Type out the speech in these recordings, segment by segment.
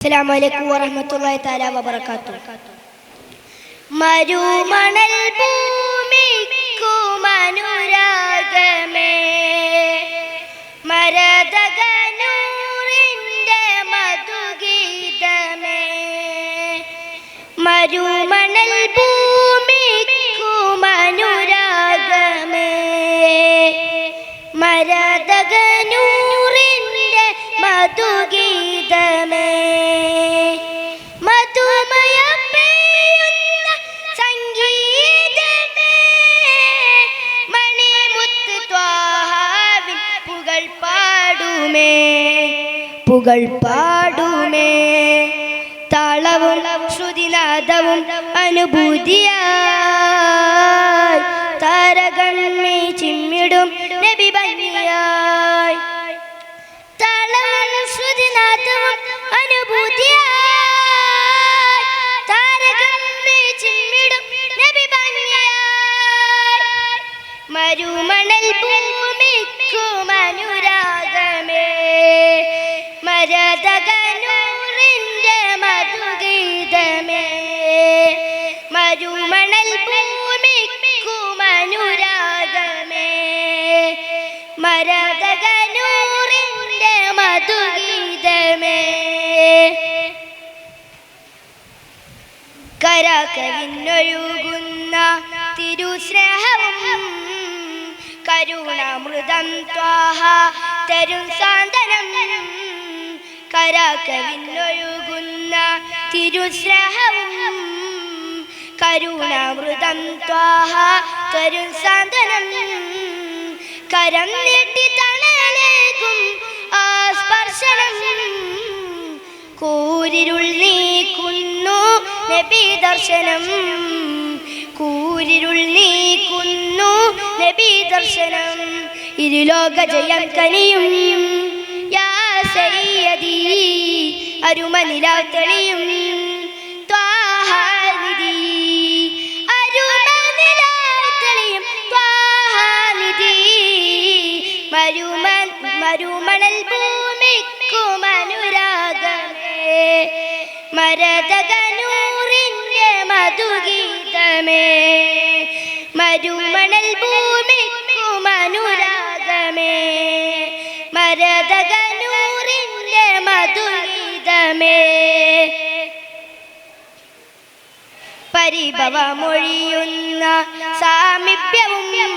അസ്സലാമു വറഹ്മത്തുള്ളാഹി തആല വബറകാതുഹു. മരുമണൽ ഭൂമിക്കുമനുരാഗമേ, മരതകനൂറിൻ്റെ മധുഗീതമേ. മരുമണൽ ഭൂമിക്കുമനുരാഗമേ, മരതകനൂറിൻ്റെ മധുഗീതമേ. പുകൾ പാടുമേ, താളവും ശ്രുതിനാദവും അനുഭൂതിയായി, താരകണ്ണി ചിമ്മിടും നബി ഭംഗിയായി. താളവും ശ്രുതിനാദവും അനുഭൂതിയായി, താരകണ്ണി ചിമ്മിടും നബി ഭംഗിയായി. മരുമണൽ ഭൂമിക്കുമനുരാഗമേ, മരതകനൂറിൻ്റെ മധുഗീതമേ. മരുമണൽ ഭൂമിക്കുമനുരാഗമേ, മരതകനൂറിൻ്റെ മധുഗീതമേ. കരകവിന്നൊഴുകുന്ന തിരുസ്നേഹവും കരുണാമൃതം ത്വാഹ തരും സാന്ത്വനം. കരകവിന്നൊഴുകുന്ന തിരുസ്നേഹവും കരുണാമൃതം ത്വാഹ തരും സാന്ത്വനം. കരം നീട്ടി തണലേകും ആ സ്പർശനം, കൂരിരുൾ നീക്കുന്നു നബി ദർശനം. കൂരിരുൾ നീക്കുന്നു നബി ദർശനം. ഇരുലോക ജയം കനിയും യാ സയ്യദി, അരുമനിലാവ് തെളിയും ത്വാഹാനിധി. അരുമനിലാവ് തെളിയും ത്വാഹാനിധി. മരുമണൽ ഭൂമിക്കുമനുരാഗമേ, മരതകനൂറിൻ്റെ മധുഗീതമേ. മരുമണൽ ഭൂമിക്കുമനുരാഗമേ, മരതകനൂറിൻ്റെ മധുഗീതമേ. പരിഭവമൊഴിയുന്ന സാമീപ്യവും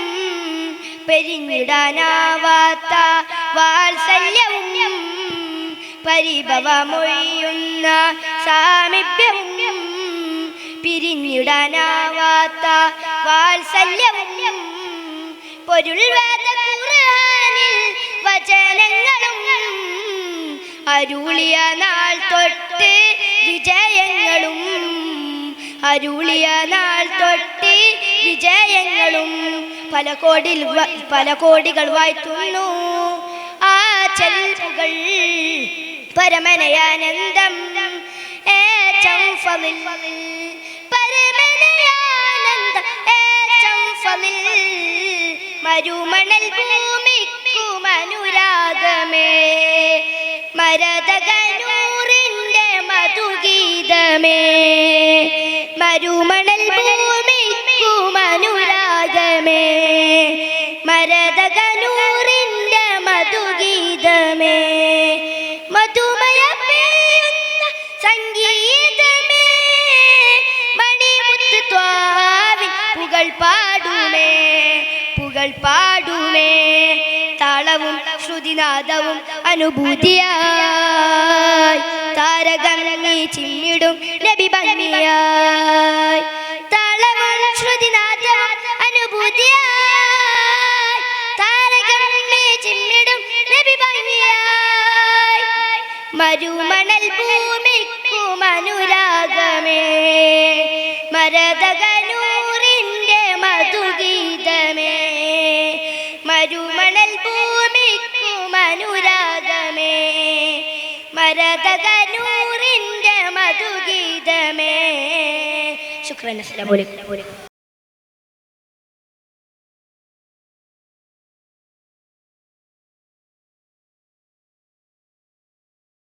പെരിഞ്ഞിടാനാവാത്ത വാത്സല്യവും. പരിഭവമൊഴിയുന്ന സാമീപ്യവും പിരിഞ്ഞിടാനാവാത്ത വാത്സല്യവും. പൊരുൾ വേദ ഖുർആനിൽ വചനങ്ങളും അരുളിയ നാൾ തൊട്ട് വിജയങ്ങളും. അരുളിയ നാൾ തൊട്ട് വിജയങ്ങളും. പല കോടികൾ വാഴ്ത്തുന്നു ആ ചെൽപ്പുകൾ. പരമനയാനന്ദം ഏറ്റം ഫളിൽ, പരമനയാനന്ദം ഏറ്റം ഫളിൽ. മരുമണൽ ഭൂമിക്കുമനുരാഗമേ, മരതകനൂറിൻ്റെ മധുഗീതമേ. മരുമണൽ ഭൂമിക്കുമനുരാഗമേ, മരതകനൂറിൻ്റെ മധുഗീതമേ. മധുമയ പേയുന്ന സംഗീതമേ, മണിമുത്ത് ത്വാവിൻ പുകൾ പാടുമേ, പുകൾ പാടുമേ. താളവും ശ്രുതിനാദവും അനുഭൂതിയായി, താരകണ്ണി ചിമ്മിടും നബി ഭംഗിയായി. താളവും ശ്രുതിനാദവും അനുഭൂതിയായി, താരകണ്ണി ചിമ്മിടും നബി ഭംഗിയായി. മരുമണൽ ഭൂമിക്കുമനുരാഗമേ, മരതകനൂറിൻ്റെ മധുഗീതമേ. മരുമണൽ ഭൂമിക്കുമനുരാഗമേ, മരതകനൂറിൻ്റെ മധുഗീതമേ. ശുക്രൻ. അസ്സലാമു അലൈക്കും.